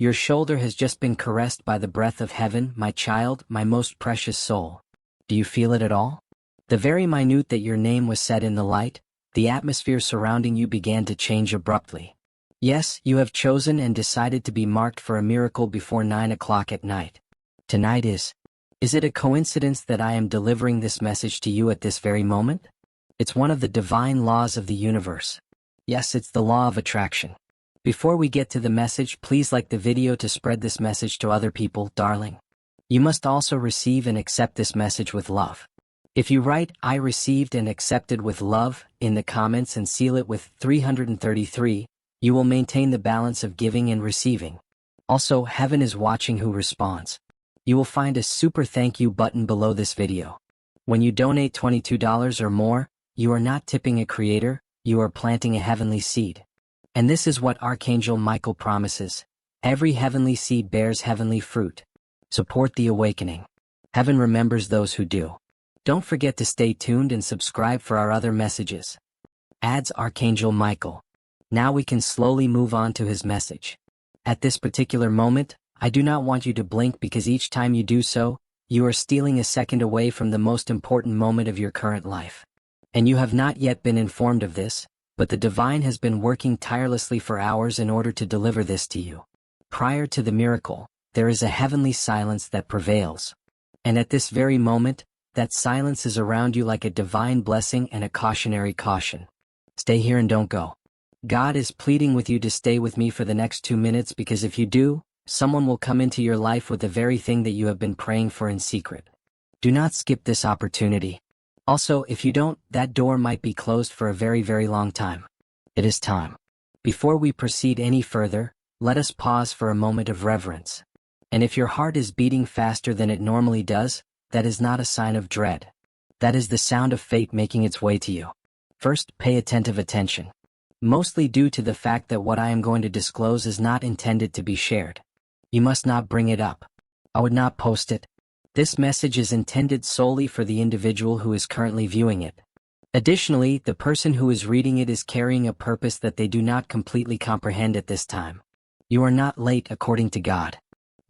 Your shoulder has just been caressed by the breath of heaven, my child, my most precious soul. Do you feel it at all? The very minute that your name was set in the light, the atmosphere surrounding you began to change abruptly. Yes, you have chosen and decided to be marked for a miracle before 9 o'clock at night. Tonight is it a coincidence that I am delivering this message to you at this very moment? It's one of the divine laws of the universe. Yes, it's the law of attraction. Before we get to the message, please like the video to spread this message to other people, darling. You must also receive and accept this message with love. If you write, "I received and accepted with love," in the comments and seal it with 333, you will maintain the balance of giving and receiving. Also, heaven is watching who responds. You will find a super thank you button below this video. When you donate $22 or more, you are not tipping a creator, you are planting a heavenly seed. And this is what Archangel Michael promises. Every heavenly seed bears heavenly fruit. Support the awakening. Heaven remembers those who do. Don't forget to stay tuned and subscribe for our other messages. Adds Archangel Michael. Now we can slowly move on to his message. At this particular moment, I do not want you to blink because each time you do so, you are stealing a second away from the most important moment of your current life. And you have not yet been informed of this, but the divine has been working tirelessly for hours in order to deliver this to you. Prior to the miracle, there is a heavenly silence that prevails. And at this very moment, that silence is around you like a divine blessing and a cautionary caution. Stay here and don't go. God is pleading with you to stay with me for the next 2 minutes because if you do, someone will come into your life with the very thing that you have been praying for in secret. Do not skip this opportunity. Also, if you don't, that door might be closed for a very, very long time. It is time. Before we proceed any further, let us pause for a moment of reverence. And if your heart is beating faster than it normally does, that is not a sign of dread. That is the sound of fate making its way to you. First, pay attentive attention. Mostly due to the fact that what I am going to disclose is not intended to be shared. You must not bring it up. I would not post it. This message is intended solely for the individual who is currently viewing it. Additionally, the person who is reading it is carrying a purpose that they do not completely comprehend at this time. You are not late according to God.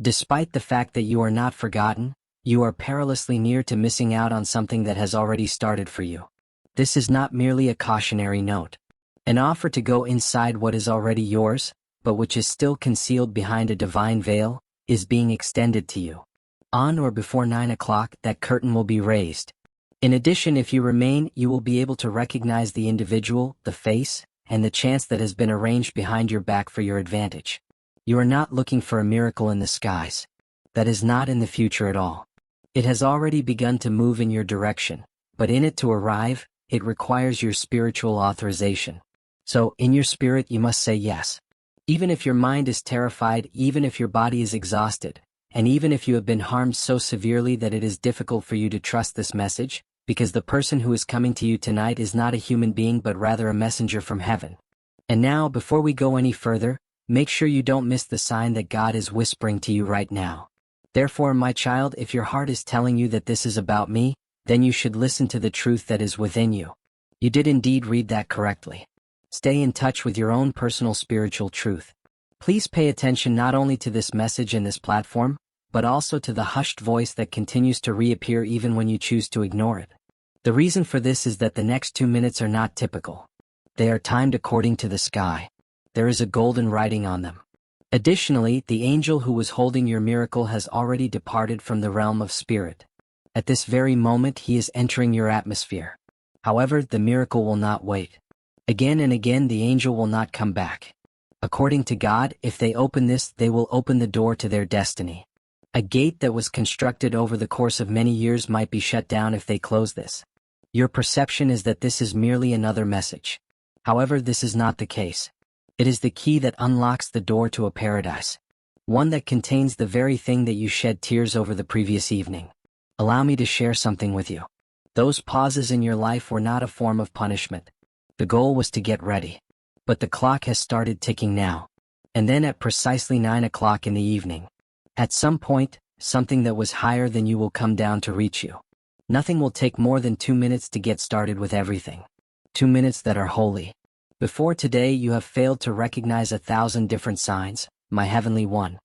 Despite the fact that you are not forgotten, you are perilously near to missing out on something that has already started for you. This is not merely a cautionary note. An offer to go inside what is already yours, but which is still concealed behind a divine veil, is being extended to you. On or before 9 o'clock, that curtain will be raised. In addition, if you remain, you will be able to recognize the individual, the face, and the chance that has been arranged behind your back for your advantage. You are not looking for a miracle in the skies. That is not in the future at all. It has already begun to move in your direction, but in it to arrive, it requires your spiritual authorization. So, in your spirit you must say yes. Even if your mind is terrified, even if your body is exhausted, and even if you have been harmed so severely that it is difficult for you to trust this message, because the person who is coming to you tonight is not a human being but rather a messenger from heaven. And now, before we go any further, make sure you don't miss the sign that God is whispering to you right now. Therefore, my child, if your heart is telling you that this is about me, then you should listen to the truth that is within you. You did indeed read that correctly. Stay in touch with your own personal spiritual truth. Please pay attention not only to this message and this platform, but also to the hushed voice that continues to reappear even when you choose to ignore it. The reason for this is that the next 2 minutes are not typical. They are timed according to the sky. There is a golden writing on them. Additionally, the angel who was holding your miracle has already departed from the realm of spirit. At this very moment, he is entering your atmosphere. However, the miracle will not wait. Again and again, the angel will not come back. According to God, if they open this, they will open the door to their destiny. A gate that was constructed over the course of many years might be shut down if they close this. Your perception is that this is merely another message. However, this is not the case. It is the key that unlocks the door to a paradise. One that contains the very thing that you shed tears over the previous evening. Allow me to share something with you. Those pauses in your life were not a form of punishment. The goal was to get ready. But the clock has started ticking now. And then at precisely 9 o'clock in the evening, at some point, something that was higher than you will come down to reach you. Nothing will take more than 2 minutes to get started with everything. 2 minutes that are holy. Before today you have failed to recognize 1,000 different signs, my heavenly one.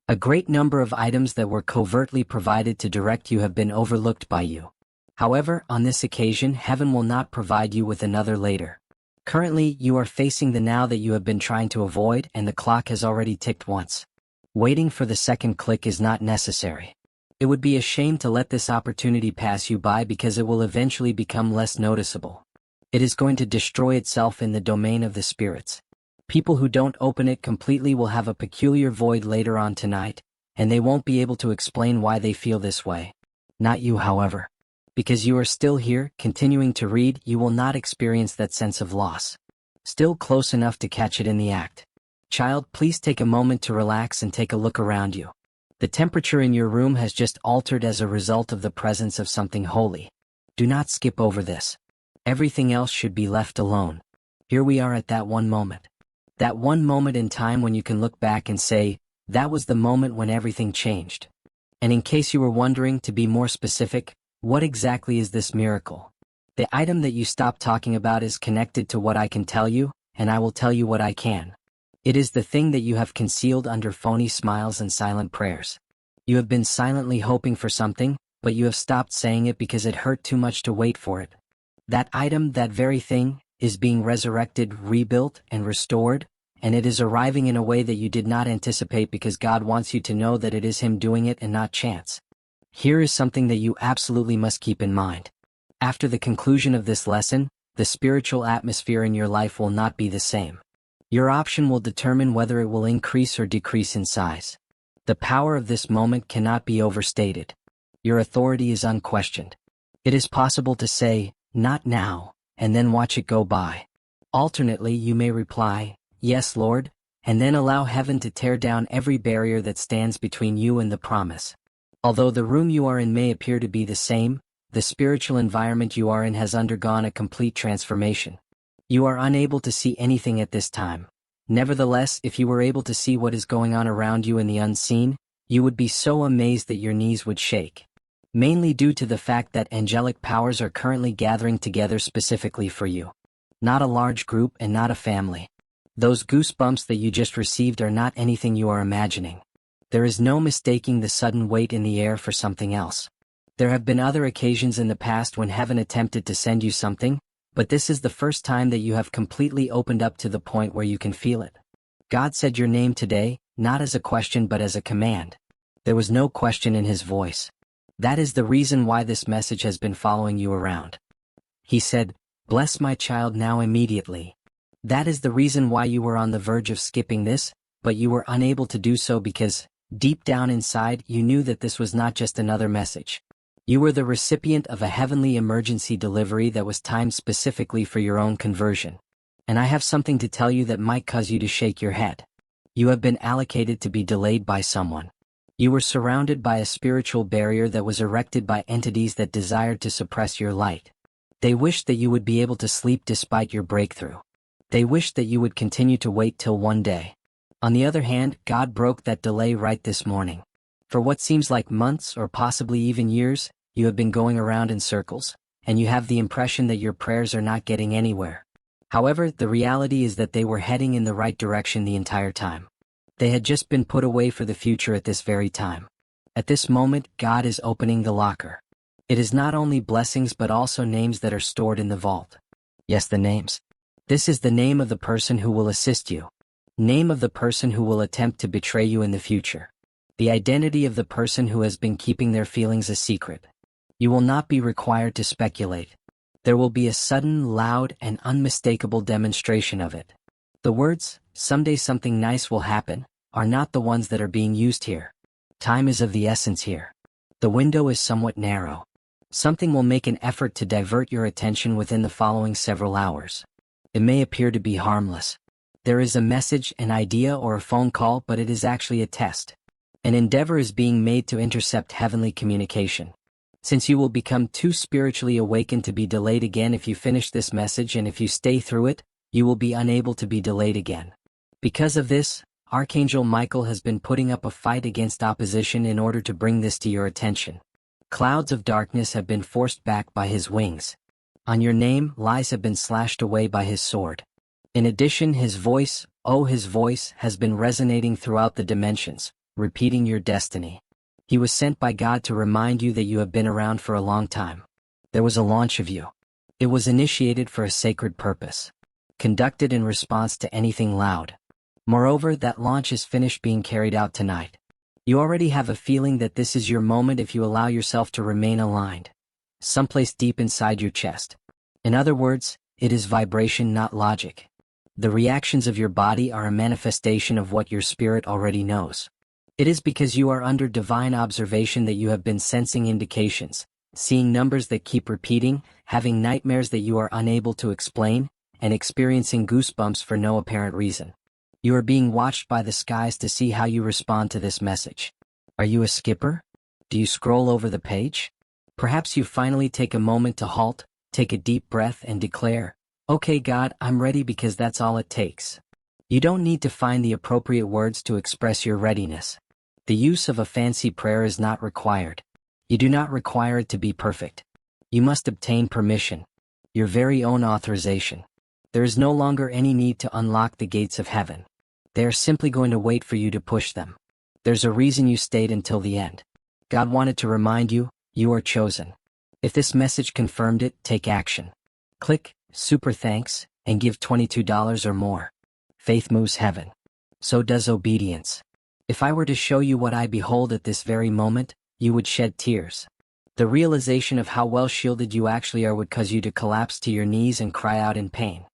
A great number of items that were covertly provided to direct you have been overlooked by you. However, on this occasion, heaven will not provide you with another later. Currently, you are facing the now that you have been trying to avoid, and the clock has already ticked once. Waiting for the second click is not necessary. It would be a shame to let this opportunity pass you by because it will eventually become less noticeable. It is going to destroy itself in the domain of the spirits. People who don't open it completely will have a peculiar void later on tonight, and they won't be able to explain why they feel this way. Not you, however. Because you are still here, continuing to read, you will not experience that sense of loss. Still close enough to catch it in the act. Child, please take a moment to relax and take a look around you. The temperature in your room has just altered as a result of the presence of something holy. Do not skip over this. Everything else should be left alone. Here we are at that one moment. That one moment in time when you can look back and say, that was the moment when everything changed. And in case you were wondering, to be more specific, what exactly is this miracle? The item that you stopped talking about is connected to what I can tell you, and I will tell you what I can. It is the thing that you have concealed under phony smiles and silent prayers. You have been silently hoping for something, but you have stopped saying it because it hurt too much to wait for it. That item, that very thing, is being resurrected, rebuilt, and restored, and it is arriving in a way that you did not anticipate because God wants you to know that it is Him doing it and not chance. Here is something that you absolutely must keep in mind. After the conclusion of this lesson, the spiritual atmosphere in your life will not be the same. Your option will determine whether it will increase or decrease in size. The power of this moment cannot be overstated. Your authority is unquestioned. It is possible to say, not now, and then watch it go by. Alternately, you may reply, yes, Lord, and then allow heaven to tear down every barrier that stands between you and the promise. Although the room you are in may appear to be the same, the spiritual environment you are in has undergone a complete transformation. You are unable to see anything at this time. Nevertheless, if you were able to see what is going on around you in the unseen, you would be so amazed that your knees would shake. Mainly due to the fact that angelic powers are currently gathering together specifically for you. Not a large group and not a family. Those goosebumps that you just received are not anything you are imagining. There is no mistaking the sudden weight in the air for something else. There have been other occasions in the past when heaven attempted to send you something, but this is the first time that you have completely opened up to the point where you can feel it. God said your name today, not as a question but as a command. There was no question in His voice. That is the reason why this message has been following you around. He said, bless my child now immediately. That is the reason why you were on the verge of skipping this, but you were unable to do so because, deep down inside, you knew that this was not just another message. You were the recipient of a heavenly emergency delivery that was timed specifically for your own conversion. And I have something to tell you that might cause you to shake your head. You have been allocated to be delayed by someone. You were surrounded by a spiritual barrier that was erected by entities that desired to suppress your light. They wished that you would be able to sleep despite your breakthrough. They wished that you would continue to wait till one day. On the other hand, God broke that delay right this morning. For what seems like months or possibly even years, you have been going around in circles, and you have the impression that your prayers are not getting anywhere. However, the reality is that they were heading in the right direction the entire time. They had just been put away for the future at this very time. At this moment, God is opening the locker. It is not only blessings but also names that are stored in the vault. Yes, the names. This is the name of the person who will assist you. Name of the person who will attempt to betray you in the future. The identity of the person who has been keeping their feelings a secret. You will not be required to speculate. There will be a sudden, loud, and unmistakable demonstration of it. The words, someday something nice will happen, are not the ones that are being used here. Time is of the essence here. The window is somewhat narrow. Something will make an effort to divert your attention within the following several hours. It may appear to be harmless. There is a message, an idea, or a phone call, but it is actually a test. An endeavor is being made to intercept heavenly communication. Since you will become too spiritually awakened to be delayed again if you finish this message, and if you stay through it, you will be unable to be delayed again. Because of this, Archangel Michael has been putting up a fight against opposition in order to bring this to your attention. Clouds of darkness have been forced back by his wings. On your name, lies have been slashed away by his sword. In addition, his voice, Oh, his voice has been resonating throughout the dimensions, repeating your destiny. He was sent by God to remind you that you have been around for a long time. There was a launch of you. It was initiated for a sacred purpose, conducted in response to anything loud. Moreover, that launch is finished being carried out tonight. You already have a feeling that this is your moment if you allow yourself to remain aligned, someplace deep inside your chest. In other words, it is vibration, not logic. The reactions of your body are a manifestation of what your spirit already knows. It is because you are under divine observation that you have been sensing indications, seeing numbers that keep repeating, having nightmares that you are unable to explain, and experiencing goosebumps for no apparent reason. You are being watched by the skies to see how you respond to this message. Are you a skipper? Do you scroll over the page? Perhaps you finally take a moment to halt, take a deep breath and declare, "Okay, God, I'm ready," because that's all it takes. You don't need to find the appropriate words to express your readiness. The use of a fancy prayer is not required. You do not require it to be perfect. You must obtain permission, your very own authorization. There is no longer any need to unlock the gates of heaven. They are simply going to wait for you to push them. There's a reason you stayed until the end. God wanted to remind you, you are chosen. If this message confirmed it, take action. Click Super Thanks and give $22 or more. Faith moves heaven. So does obedience. If I were to show you what I behold at this very moment, you would shed tears. The realization of how well shielded you actually are would cause you to collapse to your knees and cry out in pain.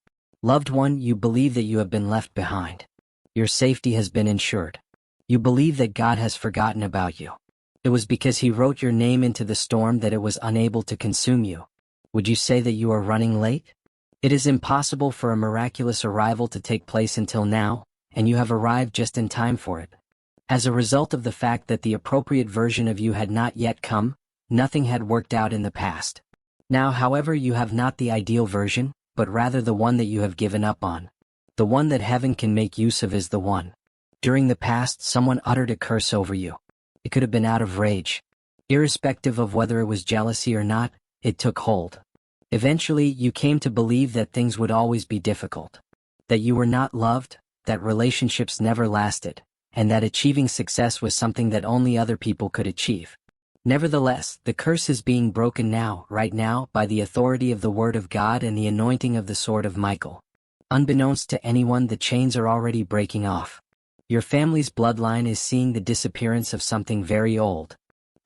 Loved one, you believe that you have been left behind. Your safety has been ensured. You believe that God has forgotten about you. It was because He wrote your name into the storm that it was unable to consume you. Would you say that you are running late? It is impossible for a miraculous arrival to take place until now, and you have arrived just in time for it. As a result of the fact that the appropriate version of you had not yet come, nothing had worked out in the past. Now, however, you have not the ideal version, but rather the one that you have given up on. The one that heaven can make use of is the one. During the past, someone uttered a curse over you. It could have been out of rage. Irrespective of whether it was jealousy or not, it took hold. Eventually, you came to believe that things would always be difficult. That you were not loved, that relationships never lasted, and that achieving success was something that only other people could achieve. Nevertheless, the curse is being broken now, right now, by the authority of the Word of God and the anointing of the sword of Michael. Unbeknownst to anyone, the chains are already breaking off. Your family's bloodline is seeing the disappearance of something very old.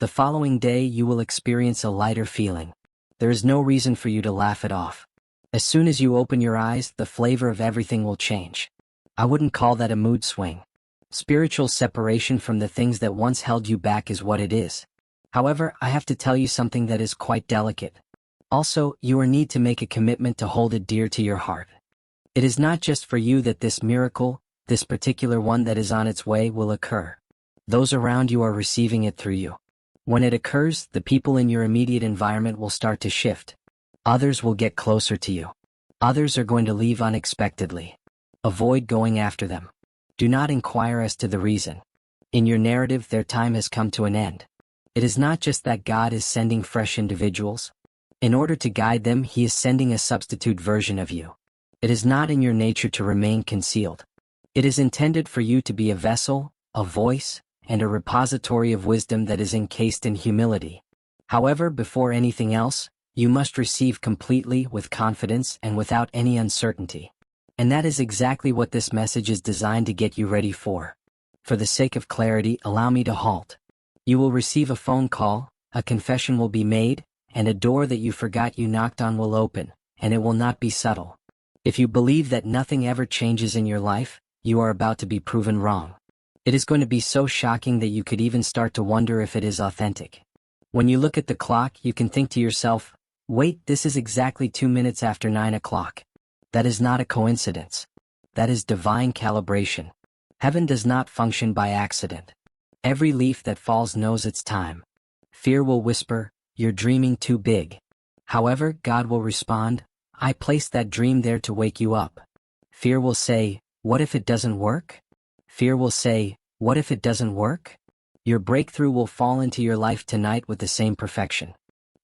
The following day you will experience a lighter feeling. There is no reason for you to laugh it off. As soon as you open your eyes, the flavor of everything will change. I wouldn't call that a mood swing. Spiritual separation from the things that once held you back is what it is. However, I have to tell you something that is quite delicate. Also, you need to make a commitment to hold it dear to your heart. It is not just for you that this miracle, this particular one that is on its way, will occur. Those around you are receiving it through you. When it occurs, the people in your immediate environment will start to shift. Others will get closer to you. Others are going to leave unexpectedly. Avoid going after them. Do not inquire as to the reason. In your narrative, their time has come to an end. It is not just that God is sending fresh individuals. In order to guide them, He is sending a substitute version of you. It is not in your nature to remain concealed. It is intended for you to be a vessel, a voice, and a repository of wisdom that is encased in humility. However, before anything else, you must receive completely, with confidence and without any uncertainty. And that is exactly what this message is designed to get you ready for. For the sake of clarity, allow me to halt. You will receive a phone call, a confession will be made, and a door that you forgot you knocked on will open, and it will not be subtle. If you believe that nothing ever changes in your life, you are about to be proven wrong. It is going to be so shocking that you could even start to wonder if it is authentic. When you look at the clock, you can think to yourself, wait, this is exactly 2 minutes after 9 o'clock. That is not a coincidence. That is divine calibration. Heaven does not function by accident. Every leaf that falls knows its time. Fear will whisper, "You're dreaming too big." However, God will respond, "I placed that dream there to wake you up." Fear will say, "What if it doesn't work?" Fear will say, "What if it doesn't work?" Your breakthrough will fall into your life tonight with the same perfection.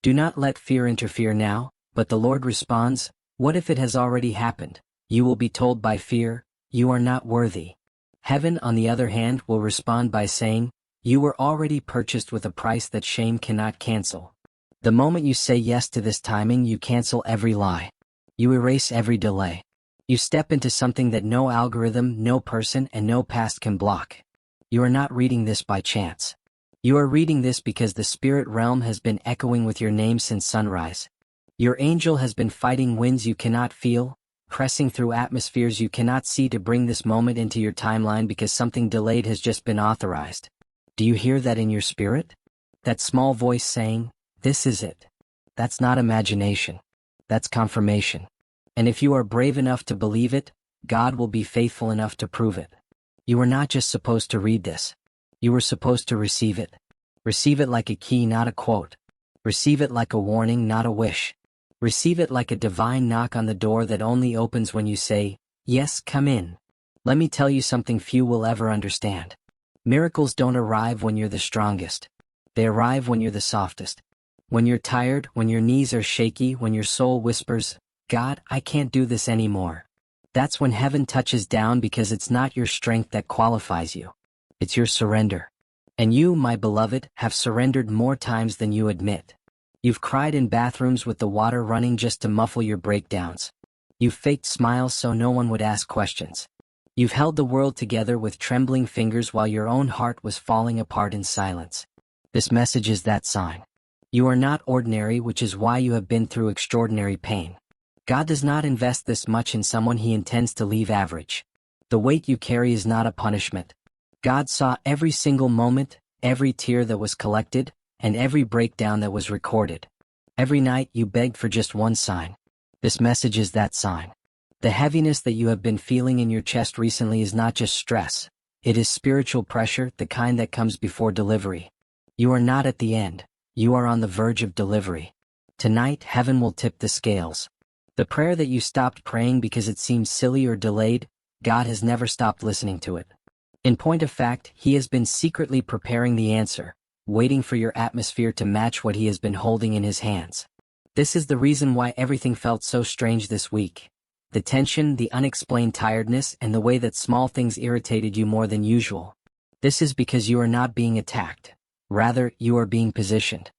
Do not let fear interfere now, but the Lord responds, "What if it has already happened?" You will be told by fear, "You are not worthy." Heaven, on the other hand, will respond by saying, "You were already purchased with a price that shame cannot cancel." The moment you say yes to this timing, you cancel every lie. You erase every delay. You step into something that no algorithm, no person, and no past can block. You are not reading this by chance. You are reading this because the spirit realm has been echoing with your name since sunrise. Your angel has been fighting winds you cannot feel, pressing through atmospheres you cannot see to bring this moment into your timeline because something delayed has just been authorized. Do you hear that in your spirit? That small voice saying, "This is it." That's not imagination. That's confirmation. And if you are brave enough to believe it, God will be faithful enough to prove it. You were not just supposed to read this. You were supposed to receive it. Receive it like a key, not a quote. Receive it like a warning, not a wish. Receive it like a divine knock on the door that only opens when you say, "Yes, come in." Let me tell you something few will ever understand. Miracles don't arrive when you're the strongest. They arrive when you're the softest. When you're tired, when your knees are shaky, when your soul whispers, "God, I can't do this anymore." That's when heaven touches down, because it's not your strength that qualifies you. It's your surrender. And you, my beloved, have surrendered more times than you admit. You've cried in bathrooms with the water running just to muffle your breakdowns. You've faked smiles so no one would ask questions. You've held the world together with trembling fingers while your own heart was falling apart in silence. This message is that sign. You are not ordinary, which is why you have been through extraordinary pain. God does not invest this much in someone He intends to leave average. The weight you carry is not a punishment. God saw every single moment, every tear that was collected, and every breakdown that was recorded. Every night you begged for just one sign. This message is that sign. The heaviness that you have been feeling in your chest recently is not just stress. It is spiritual pressure, the kind that comes before delivery. You are not at the end. You are on the verge of delivery. Tonight, heaven will tip the scales. The prayer that you stopped praying because it seemed silly or delayed, God has never stopped listening to it. In point of fact, He has been secretly preparing the answer, waiting for your atmosphere to match what He has been holding in His hands. This is the reason why everything felt so strange this week. The tension, the unexplained tiredness, and the way that small things irritated you more than usual. This is because you are not being attacked. Rather, you are being positioned.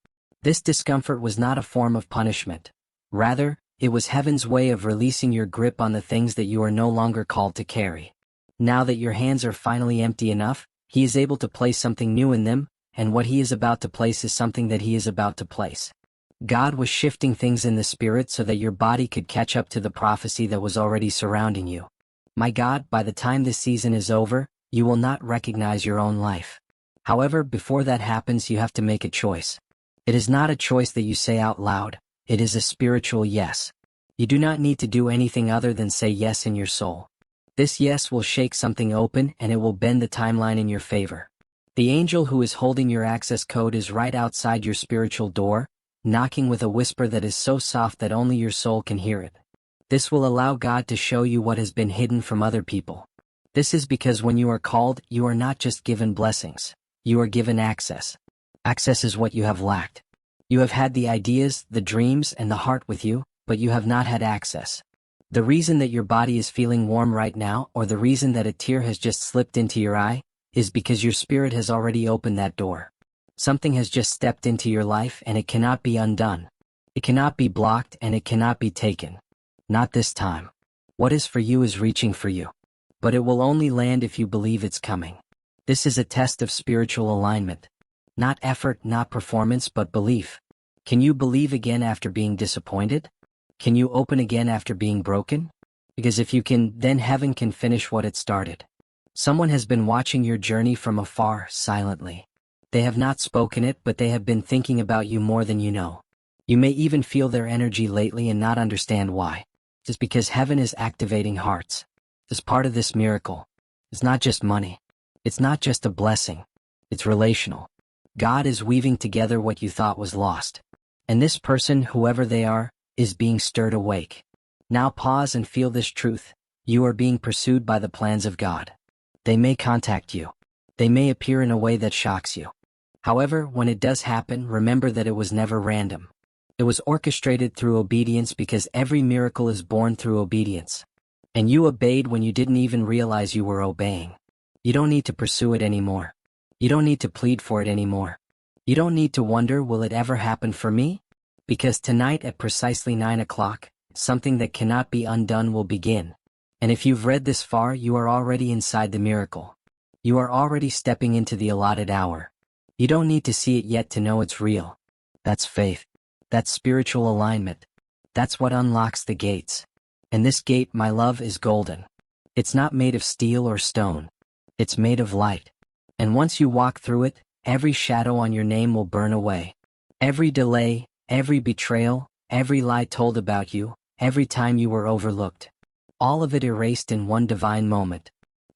This discomfort was not a form of punishment. Rather, it was heaven's way of releasing your grip on the things that you are no longer called to carry. Now that your hands are finally empty enough, He is able to place something new in them, and what He is about to place is something that He is about to place. God was shifting things in the spirit so that your body could catch up to the prophecy that was already surrounding you. My God, by the time this season is over, you will not recognize your own life. However, before that happens, you have to make a choice. It is not a choice that you say out loud. It is a spiritual yes. You do not need to do anything other than say yes in your soul. This yes will shake something open, and it will bend the timeline in your favor. The angel who is holding your access code is right outside your spiritual door, knocking with a whisper that is so soft that only your soul can hear it. This will allow God to show you what has been hidden from other people. This is because when you are called, you are not just given blessings. You are given access. Access is what you have lacked. You have had the ideas, the dreams, and the heart with you, but you have not had access. The reason that your body is feeling warm right now, or the reason that a tear has just slipped into your eye, is because your spirit has already opened that door. Something has just stepped into your life, and it cannot be undone. It cannot be blocked, and it cannot be taken. Not this time. What is for you is reaching for you. But it will only land if you believe it's coming. This is a test of spiritual alignment. Not effort, not performance, but belief. Can you believe again after being disappointed? Can you open again after being broken? Because if you can, then heaven can finish what it started. Someone has been watching your journey from afar, silently. They have not spoken it, but they have been thinking about you more than you know. You may even feel their energy lately and not understand why. It's because heaven is activating hearts. As part of this miracle, it's not just money. It's not just a blessing. It's relational. God is weaving together what you thought was lost. And this person, whoever they are, is being stirred awake. Now pause and feel this truth. You are being pursued by the plans of God. They may contact you. They may appear in a way that shocks you. However, when it does happen, remember that it was never random. It was orchestrated through obedience, because every miracle is born through obedience. And you obeyed when you didn't even realize you were obeying. You don't need to pursue it anymore. You don't need to plead for it anymore. You don't need to wonder, will it ever happen for me? Because tonight at precisely 9 o'clock, something that cannot be undone will begin. And if you've read this far, you are already inside the miracle. You are already stepping into the allotted hour. You don't need to see it yet to know it's real. That's faith. That's spiritual alignment. That's what unlocks the gates. And this gate, my love, is golden. It's not made of steel or stone. It's made of light. And once you walk through it, every shadow on your name will burn away. Every delay, every betrayal, every lie told about you, every time you were overlooked. All of it erased in one divine moment.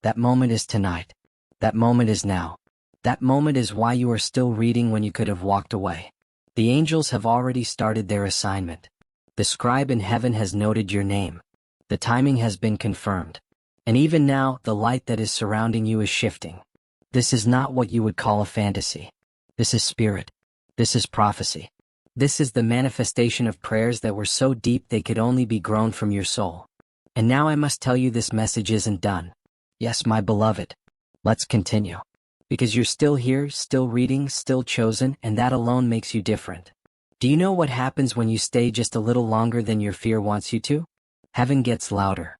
That moment is tonight. That moment is now. That moment is why you are still reading when you could have walked away. The angels have already started their assignment. The scribe in heaven has noted your name. The timing has been confirmed. And even now, the light that is surrounding you is shifting. This is not what you would call a fantasy. This is spirit. This is prophecy. This is the manifestation of prayers that were so deep they could only be grown from your soul. And now I must tell you, this message isn't done. Yes, my beloved. Let's continue. Because you're still here, still reading, still chosen, and that alone makes you different. Do you know what happens when you stay just a little longer than your fear wants you to? Heaven gets louder.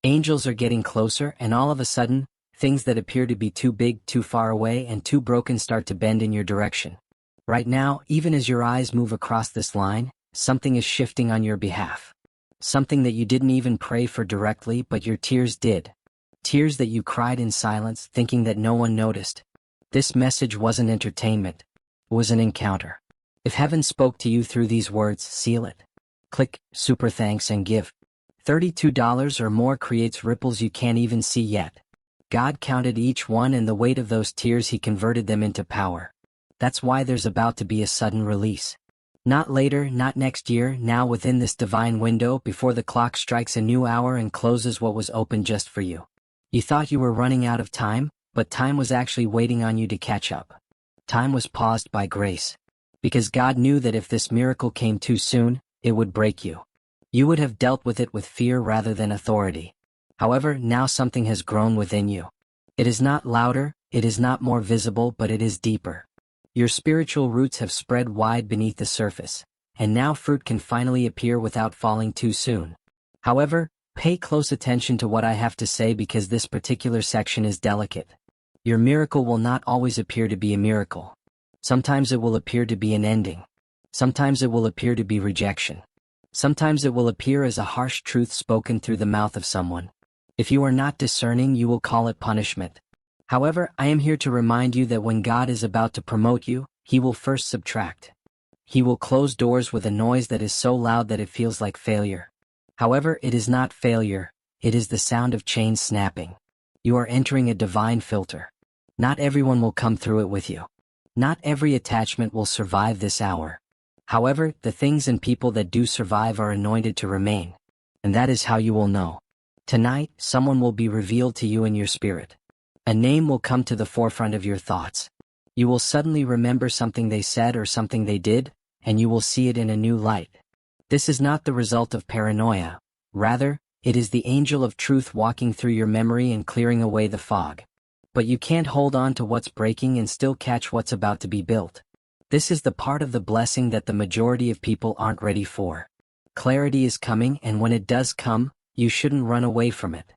Angels are getting closer, and all of a sudden, things that appear to be too big, too far away, and too broken start to bend in your direction. Right now, even as your eyes move across this line, something is shifting on your behalf. Something that you didn't even pray for directly, but your tears did. Tears that you cried in silence, thinking that no one noticed. This message wasn't entertainment. It was an encounter. If heaven spoke to you through these words, seal it. Click super thanks and give. $32 or more creates ripples you can't even see yet. God counted each one, and the weight of those tears, He converted them into power. That's why there's about to be a sudden release. Not later, not next year, now within this divine window, before the clock strikes a new hour and closes what was open just for you. You thought you were running out of time, but time was actually waiting on you to catch up. Time was paused by grace. Because God knew that if this miracle came too soon, it would break you. You would have dealt with it with fear rather than authority. However, now something has grown within you. It is not louder, it is not more visible, but it is deeper. Your spiritual roots have spread wide beneath the surface, and now fruit can finally appear without falling too soon. However, pay close attention to what I have to say, because this particular section is delicate. Your miracle will not always appear to be a miracle. Sometimes it will appear to be an ending. Sometimes it will appear to be rejection. Sometimes it will appear as a harsh truth spoken through the mouth of someone. If you are not discerning, you will call it punishment. However, I am here to remind you that when God is about to promote you, He will first subtract. He will close doors with a noise that is so loud that it feels like failure. However, it is not failure, it is the sound of chains snapping. You are entering a divine filter. Not everyone will come through it with you. Not every attachment will survive this hour. However, the things and people that do survive are anointed to remain. And that is how you will know. Tonight, someone will be revealed to you in your spirit. A name will come to the forefront of your thoughts. You will suddenly remember something they said or something they did, and you will see it in a new light. This is not the result of paranoia. Rather, it is the angel of truth walking through your memory and clearing away the fog. But you can't hold on to what's breaking and still catch what's about to be built. This is the part of the blessing that the majority of people aren't ready for. Clarity is coming, and when it does come, you shouldn't run away from it.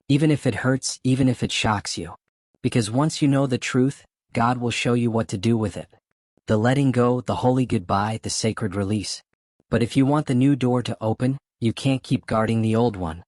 Even if it hurts, even if it shocks you. Because once you know the truth, God will show you what to do with it. The letting go, the holy goodbye, the sacred release. But if you want the new door to open, you can't keep guarding the old one.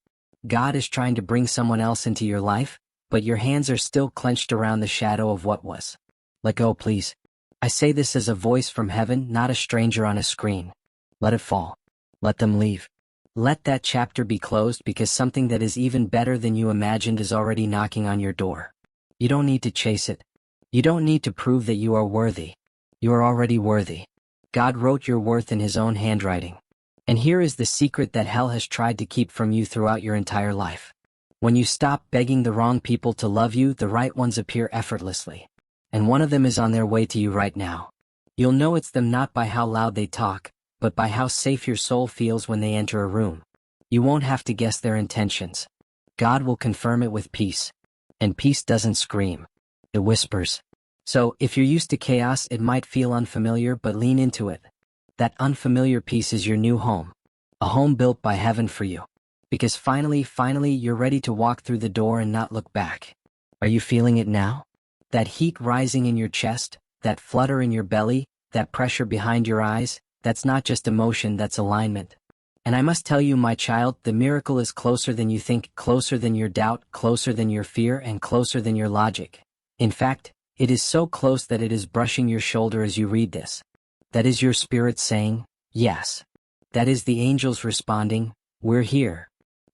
God is trying to bring someone else into your life, but your hands are still clenched around the shadow of what was. Let go, please. I say this as a voice from heaven, not a stranger on a screen. Let it fall. Let them leave. Let that chapter be closed, because something that is even better than you imagined is already knocking on your door. You don't need to chase it. You don't need to prove that you are worthy. You are already worthy. God wrote your worth in His own handwriting. And here is the secret that hell has tried to keep from you throughout your entire life. When you stop begging the wrong people to love you, the right ones appear effortlessly. And one of them is on their way to you right now. You'll know it's them not by how loud they talk, but by how safe your soul feels when they enter a room. You won't have to guess their intentions. God will confirm it with peace. And peace doesn't scream. It whispers. So, if you're used to chaos, it might feel unfamiliar, but lean into it. That unfamiliar peace is your new home. A home built by heaven for you. Because finally, you're ready to walk through the door and not look back. Are you feeling it now? That heat rising in your chest, that flutter in your belly, that pressure behind your eyes, that's not just emotion, that's alignment. And I must tell you, my child, the miracle is closer than you think, closer than your doubt, closer than your fear, and closer than your logic. In fact, it is so close that it is brushing your shoulder as you read this. That is your spirit saying, yes. That is the angels responding, we're here.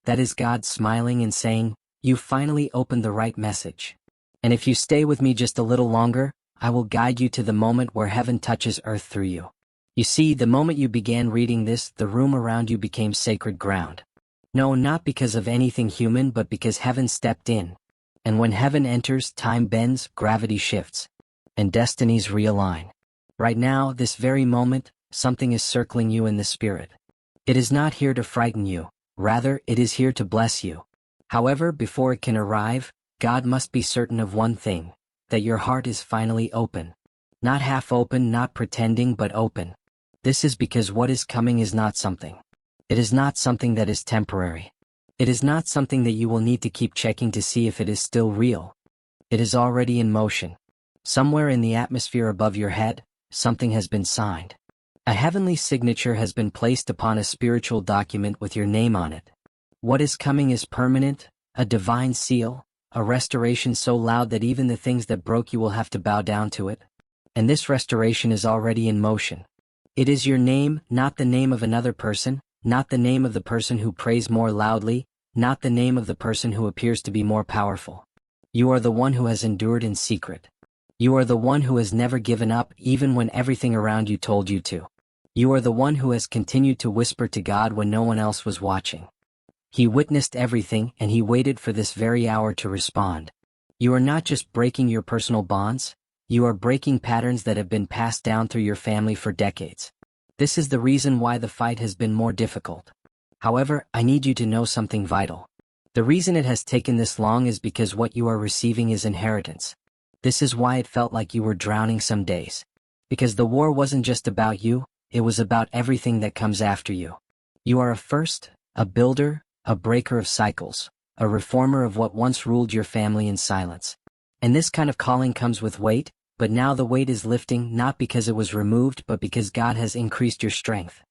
That is God smiling and saying, you finally opened the right message. And if you stay with me just a little longer, I will guide you to the moment where heaven touches earth through you. You see, the moment you began reading this, the room around you became sacred ground. No, not because of anything human, but because heaven stepped in. And when heaven enters, time bends, gravity shifts, and destinies realign. Right now, this very moment, something is circling you in the spirit. It is not here to frighten you, rather, it is here to bless you. However, before it can arrive, God must be certain of one thing, that your heart is finally open. Not half open, not pretending, but open. This is because what is coming is not something. It is not something that is temporary. It is not something that you will need to keep checking to see if it is still real. It is already in motion. Somewhere in the atmosphere above your head, something has been signed. A heavenly signature has been placed upon a spiritual document with your name on it. What is coming is permanent, a divine seal, a restoration so loud that even the things that broke you will have to bow down to it. And this restoration is already in motion. It is your name, not the name of another person, not the name of the person who prays more loudly, not the name of the person who appears to be more powerful. You are the one who has endured in secret. You are the one who has never given up even when everything around you told you to. You are the one who has continued to whisper to God when no one else was watching. He witnessed everything and he waited for this very hour to respond. You are not just breaking your personal bonds, you are breaking patterns that have been passed down through your family for decades. This is the reason why the fight has been more difficult. However, I need you to know something vital. The reason it has taken this long is because what you are receiving is inheritance. This is why it felt like you were drowning some days. Because the war wasn't just about you, it was about everything that comes after you. You are a first, a builder, a breaker of cycles, a reformer of what once ruled your family in silence. And this kind of calling comes with weight, but now the weight is lifting not because it was removed but because God has increased your strength.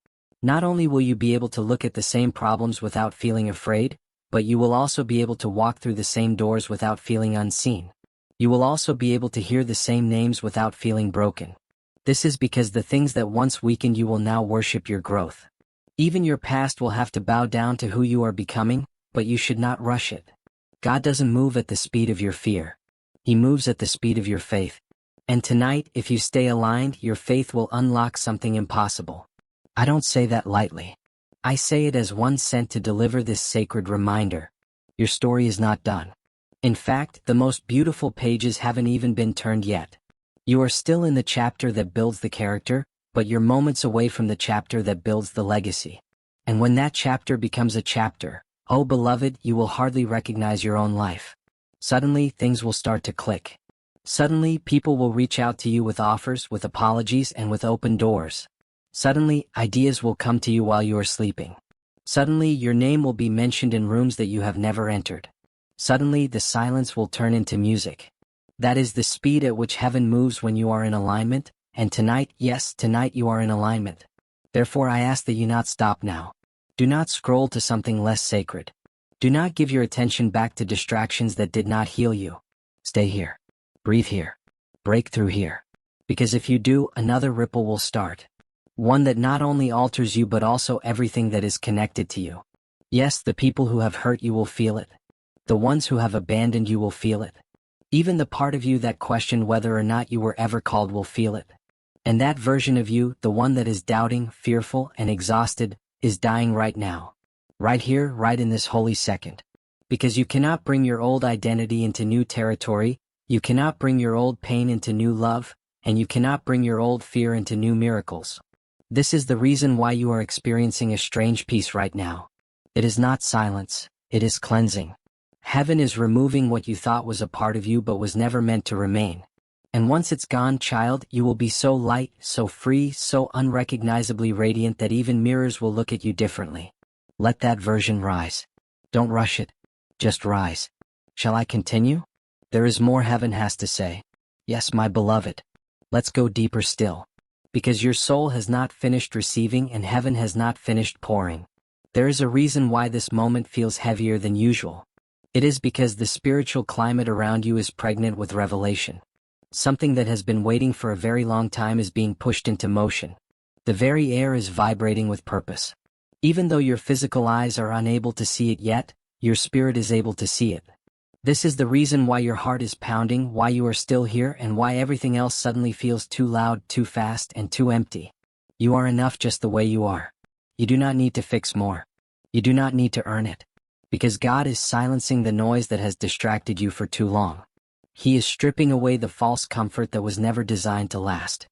Not only will you be able to look at the same problems without feeling afraid, but you will also be able to walk through the same doors without feeling unseen. You will also be able to hear the same names without feeling broken. This is because the things that once weakened you will now worship your growth. Even your past will have to bow down to who you are becoming, but you should not rush it. God doesn't move at the speed of your fear. He moves at the speed of your faith. And tonight, if you stay aligned, your faith will unlock something impossible. I don't say that lightly. I say it as one sent to deliver this sacred reminder. Your story is not done. In fact, the most beautiful pages haven't even been turned yet. You are still in the chapter that builds the character, but you're moments away from the chapter that builds the legacy. And when that chapter becomes a chapter, oh beloved, you will hardly recognize your own life. Suddenly, things will start to click. Suddenly, people will reach out to you with offers, with apologies, and with open doors. Suddenly, ideas will come to you while you are sleeping. Suddenly, your name will be mentioned in rooms that you have never entered. Suddenly, the silence will turn into music. That is the speed at which heaven moves when you are in alignment, and tonight, yes, tonight you are in alignment. Therefore, I ask that you not stop now. Do not scroll to something less sacred. Do not give your attention back to distractions that did not heal you. Stay here. Breathe here. Break through here. Because if you do, another ripple will start. One that not only alters you but also everything that is connected to you. Yes, the people who have hurt you will feel it. The ones who have abandoned you will feel it. Even the part of you that questioned whether or not you were ever called will feel it. And that version of you, the one that is doubting, fearful, and exhausted, is dying right now. Right here, right in this holy second. Because you cannot bring your old identity into new territory, you cannot bring your old pain into new love, and you cannot bring your old fear into new miracles. This is the reason why you are experiencing a strange peace right now. It is not silence, it is cleansing. Heaven is removing what you thought was a part of you but was never meant to remain. And once it's gone, child, you will be so light, so free, so unrecognizably radiant that even mirrors will look at you differently. Let that version rise. Don't rush it. Just rise. Shall I continue? There is more heaven has to say. Yes, my beloved. Let's go deeper still. Because your soul has not finished receiving and heaven has not finished pouring. There is a reason why this moment feels heavier than usual. It is because the spiritual climate around you is pregnant with revelation. Something that has been waiting for a very long time is being pushed into motion. The very air is vibrating with purpose. Even though your physical eyes are unable to see it yet, your spirit is able to see it. This is the reason why your heart is pounding, why you are still here, and why everything else suddenly feels too loud, too fast, and too empty. You are enough just the way you are. You do not need to fix more. You do not need to earn it. Because God is silencing the noise that has distracted you for too long. He is stripping away the false comfort that was never designed to last.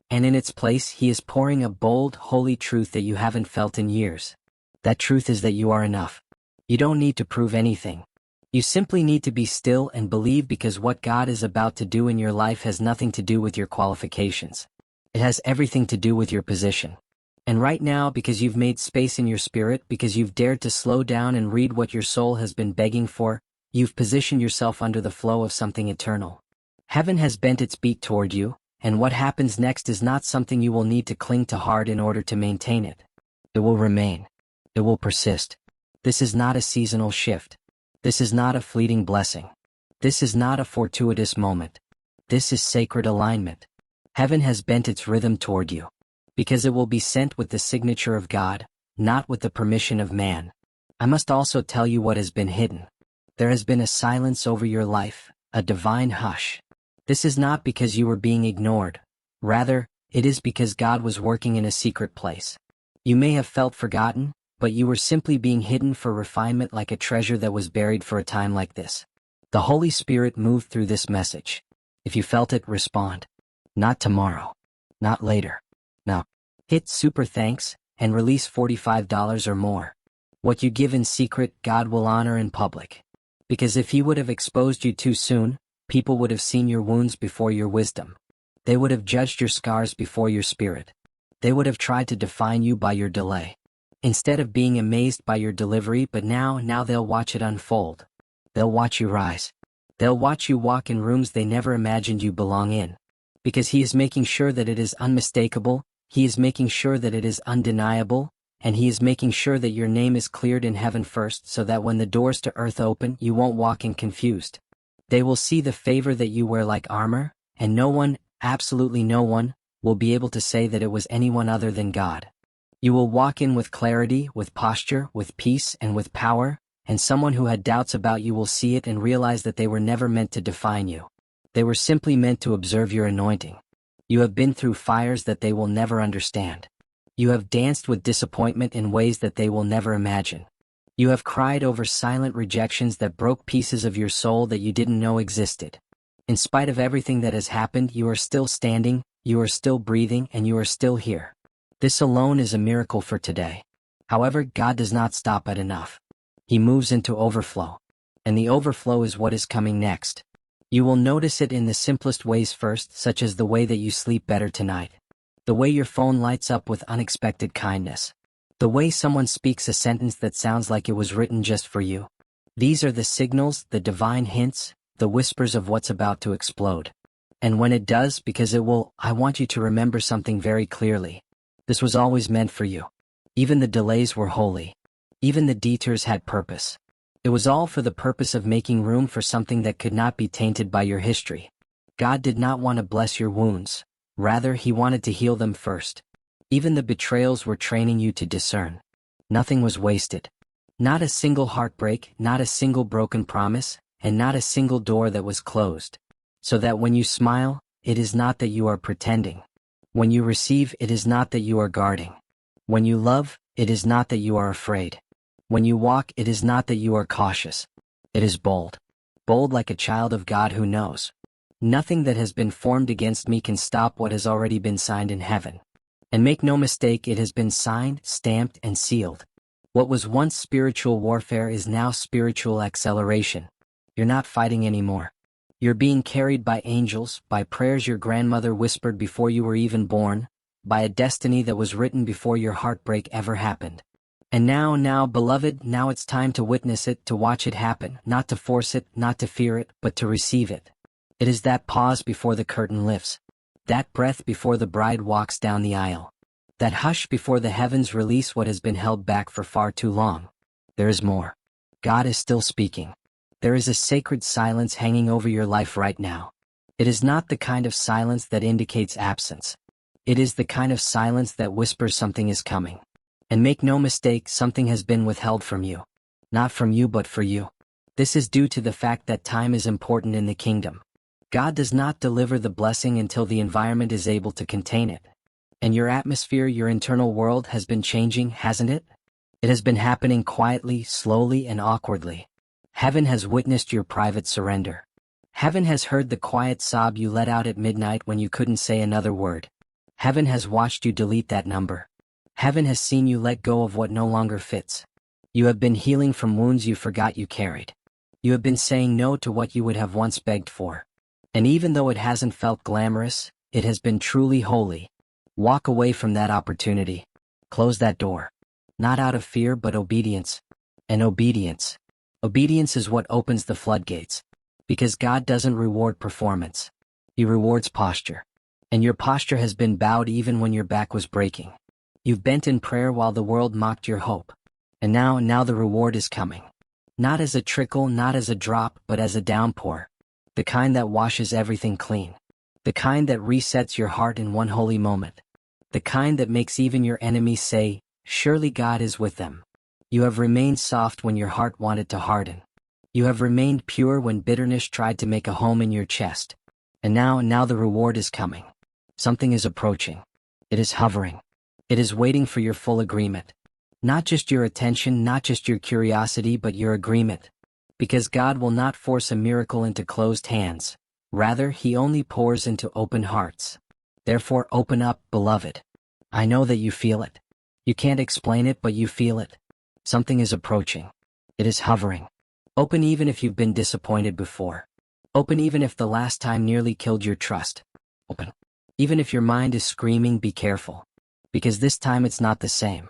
And in its place, He is pouring a bold, holy truth that you haven't felt in years. That truth is that you are enough. You don't need to prove anything. You simply need to be still and believe, because what God is about to do in your life has nothing to do with your qualifications. It has everything to do with your position. And right now, because you've made space in your spirit, because you've dared to slow down and read what your soul has been begging for, you've positioned yourself under the flow of something eternal. Heaven has bent its beat toward you, and what happens next is not something you will need to cling to hard in order to maintain it. It will remain. It will persist. This is not a seasonal shift. This is not a fleeting blessing. This is not a fortuitous moment. This is sacred alignment. Heaven has bent its rhythm toward you. Because it will be sent with the signature of God, not with the permission of man. I must also tell you what has been hidden. There has been a silence over your life, a divine hush. This is not because you were being ignored. Rather, it is because God was working in a secret place. You may have felt forgotten, but you were simply being hidden for refinement, like a treasure that was buried for a time like this. The Holy Spirit moved through this message. If you felt it, respond. Not tomorrow. Not later. Now, hit super thanks and release $45 or more. What you give in secret, God will honor in public. Because if He would have exposed you too soon, people would have seen your wounds before your wisdom. They would have judged your scars before your spirit. They would have tried to define you by your delay. Instead of being amazed by your delivery, but now they'll watch it unfold. They'll watch you rise. They'll watch you walk in rooms they never imagined you belong in. Because He is making sure that it is unmistakable, He is making sure that it is undeniable, and He is making sure that your name is cleared in heaven first, so that when the doors to earth open, you won't walk in confused. They will see the favor that you wear like armor, and no one, absolutely no one, will be able to say that it was anyone other than God. You will walk in with clarity, with posture, with peace, and with power, and someone who had doubts about you will see it and realize that they were never meant to define you. They were simply meant to observe your anointing. You have been through fires that they will never understand. You have danced with disappointment in ways that they will never imagine. You have cried over silent rejections that broke pieces of your soul that you didn't know existed. In spite of everything that has happened, you are still standing, you are still breathing, and you are still here. This alone is a miracle for today. However, God does not stop at enough. He moves into overflow. And the overflow is what is coming next. You will notice it in the simplest ways first, such as the way that you sleep better tonight. The way your phone lights up with unexpected kindness. The way someone speaks a sentence that sounds like it was written just for you. These are the signals, the divine hints, the whispers of what's about to explode. And when it does, because it will, I want you to remember something very clearly. This was always meant for you. Even the delays were holy. Even the detours had purpose. It was all for the purpose of making room for something that could not be tainted by your history. God did not want to bless your wounds. Rather, He wanted to heal them first. Even the betrayals were training you to discern. Nothing was wasted. Not a single heartbreak, not a single broken promise, and not a single door that was closed. So that when you smile, it is not that you are pretending. When you receive, it is not that you are guarding. When you love, it is not that you are afraid. When you walk, it is not that you are cautious. It is bold. Bold like a child of God who knows. Nothing that has been formed against me can stop what has already been signed in heaven. And make no mistake, it has been signed, stamped, and sealed. What was once spiritual warfare is now spiritual acceleration. You're not fighting anymore. You're being carried by angels, by prayers your grandmother whispered before you were even born, by a destiny that was written before your heartbreak ever happened. And now, beloved, now it's time to witness it, to watch it happen, not to force it, not to fear it, but to receive it. It is that pause before the curtain lifts. That breath before the bride walks down the aisle. That hush before the heavens release what has been held back for far too long. There is more. God is still speaking. There is a sacred silence hanging over your life right now. It is not the kind of silence that indicates absence. It is the kind of silence that whispers something is coming. And make no mistake, something has been withheld from you. Not from you but for you. This is due to the fact that time is important in the kingdom. God does not deliver the blessing until the environment is able to contain it. And your atmosphere, your internal world has been changing, hasn't it? It has been happening quietly, slowly, and awkwardly. Heaven has witnessed your private surrender. Heaven has heard the quiet sob you let out at midnight when you couldn't say another word. Heaven has watched you delete that number. Heaven has seen you let go of what no longer fits. You have been healing from wounds you forgot you carried. You have been saying no to what you would have once begged for. And even though it hasn't felt glamorous, it has been truly holy. Walk away from that opportunity. Close that door. Not out of fear but obedience. And obedience is what opens the floodgates. Because God doesn't reward performance. He rewards posture. And your posture has been bowed even when your back was breaking. You've bent in prayer while the world mocked your hope. And now the reward is coming. Not as a trickle, not as a drop, but as a downpour. The kind that washes everything clean. The kind that resets your heart in one holy moment. The kind that makes even your enemies say, surely God is with them. You have remained soft when your heart wanted to harden. You have remained pure when bitterness tried to make a home in your chest. And now the reward is coming. Something is approaching. It is hovering. It is waiting for your full agreement. Not just your attention, not just your curiosity, but your agreement. Because God will not force a miracle into closed hands. Rather, He only pours into open hearts. Therefore, open up, beloved. I know that you feel it. You can't explain it, but you feel it. Something is approaching. It is hovering. Open even if you've been disappointed before. Open even if the last time nearly killed your trust. Open. Even if your mind is screaming, be careful. Because this time it's not the same.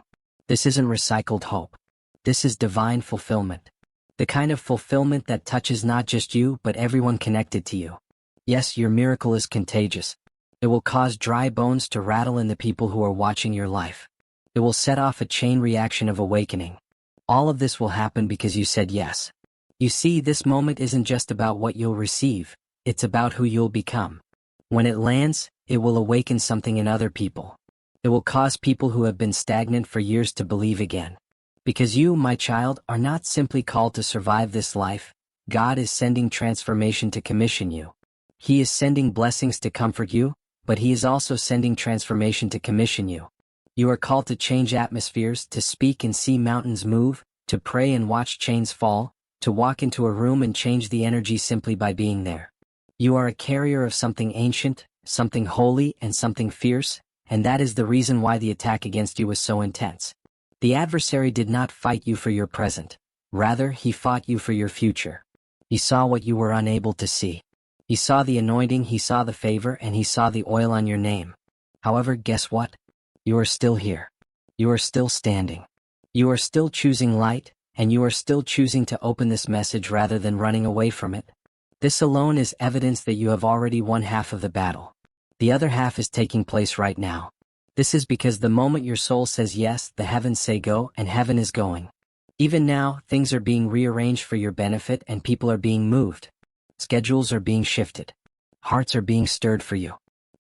This isn't recycled hope. This is divine fulfillment. The kind of fulfillment that touches not just you, but everyone connected to you. Yes, your miracle is contagious. It will cause dry bones to rattle in the people who are watching your life. It will set off a chain reaction of awakening. All of this will happen because you said yes. You see, this moment isn't just about what you'll receive, it's about who you'll become. When it lands, it will awaken something in other people. It will cause people who have been stagnant for years to believe again. Because you, my child, are not simply called to survive this life. God is sending transformation to commission you. He is sending blessings to comfort you, but He is also sending transformation to commission you. You are called to change atmospheres, to speak and see mountains move, to pray and watch chains fall, to walk into a room and change the energy simply by being there. You are a carrier of something ancient, something holy, and something fierce, and that is the reason why the attack against you was so intense. The adversary did not fight you for your present. Rather, he fought you for your future. He saw what you were unable to see. He saw the anointing, he saw the favor, and he saw the oil on your name. However, guess what? You are still here. You are still standing. You are still choosing light, and you are still choosing to open this message rather than running away from it. This alone is evidence that you have already won half of the battle. The other half is taking place right now. This is because the moment your soul says yes, the heavens say go, and heaven is going. Even now, things are being rearranged for your benefit and people are being moved. Schedules are being shifted. Hearts are being stirred for you.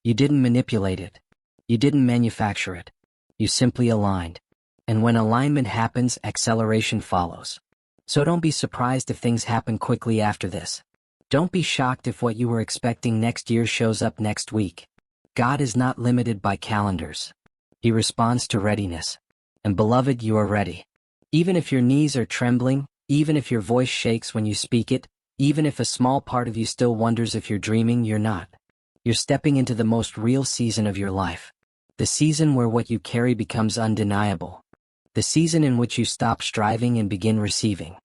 You didn't manipulate it. You didn't manufacture it. You simply aligned. And when alignment happens, acceleration follows. So don't be surprised if things happen quickly after this. Don't be shocked if what you were expecting next year shows up next week. God is not limited by calendars. He responds to readiness. And beloved, you are ready. Even if your knees are trembling, even if your voice shakes when you speak it, even if a small part of you still wonders if you're dreaming, you're not. You're stepping into the most real season of your life. The season where what you carry becomes undeniable. The season in which you stop striving and begin receiving.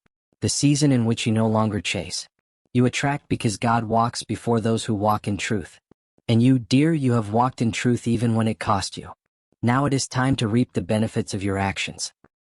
The season in which you no longer chase. You attract because God walks before those who walk in truth. And you, dear, you have walked in truth even when it cost you. Now it is time to reap the benefits of your actions.